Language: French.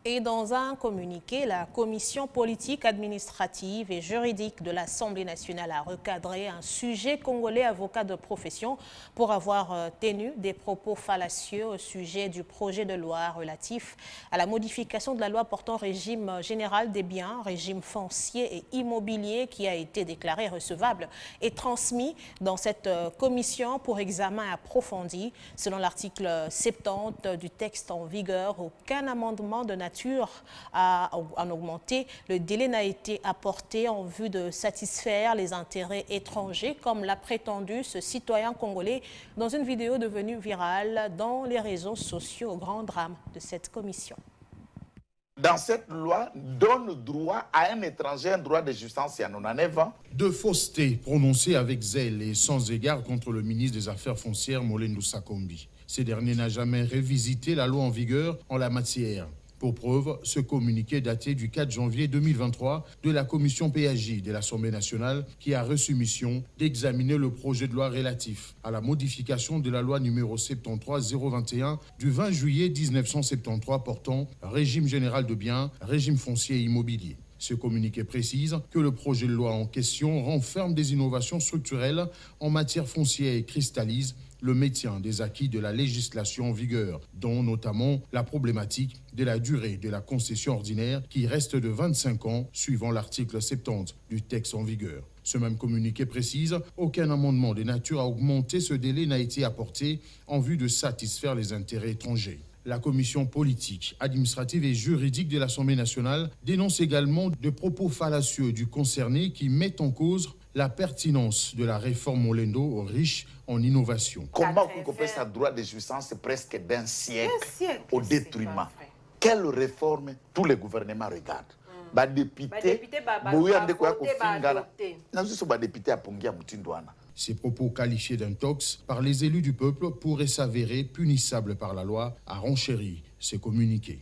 Et dans un communiqué, la Commission politique, administrative et juridique de l'Assemblée nationale a recadré un sujet congolais avocat de profession pour avoir tenu des propos fallacieux au sujet du projet de loi relatif à la modification de la loi portant régime général des biens, régime foncier et immobilier qui a été déclaré recevable et transmis dans cette commission pour examen approfondi. Selon l'article 70 du texte en vigueur, aucun amendement de nature à en augmenter. Le délai n'a été apporté en vue de satisfaire les intérêts étrangers, comme l'a prétendu ce citoyen congolais dans une vidéo devenue virale dans les réseaux sociaux au grand drame de cette commission. Dans cette loi, donne droit à un étranger un droit de jouissance il y a 99 ans. De fausseté prononcée avec zèle et sans égard contre le ministre des Affaires foncières, Molendou Sakombi. Ce dernier n'a jamais révisité la loi en vigueur en la matière. Pour preuve, ce communiqué daté du 4 janvier 2023 de la commission PAJ de l'Assemblée nationale qui a reçu mission d'examiner le projet de loi relatif à la modification de la loi numéro 73-021 du 20 juillet 1973 portant régime général de biens, régime foncier et immobilier. Ce communiqué précise que le projet de loi en question renferme des innovations structurelles en matière foncière et cristallise le maintien des acquis de la législation en vigueur, dont notamment la problématique de la durée de la concession ordinaire qui reste de 25 ans suivant l'article 70 du texte en vigueur. Ce même communiqué précise aucun amendement de nature à augmenter ce délai n'a été apporté en vue de satisfaire les intérêts étrangers. La commission politique, administrative et juridique de l'Assemblée nationale dénonce également des propos fallacieux du concerné qui mettent en cause la pertinence de la réforme Molendo riche en innovation. Comment on peut faire droit de jouissance presque d'un siècle au détriment? Quelle réforme tous les gouvernements regardent? Ces propos qualifiés d'intox par les élus du peuple pourraient s'avérer punissables par la loi, a renchéri ces communiqués.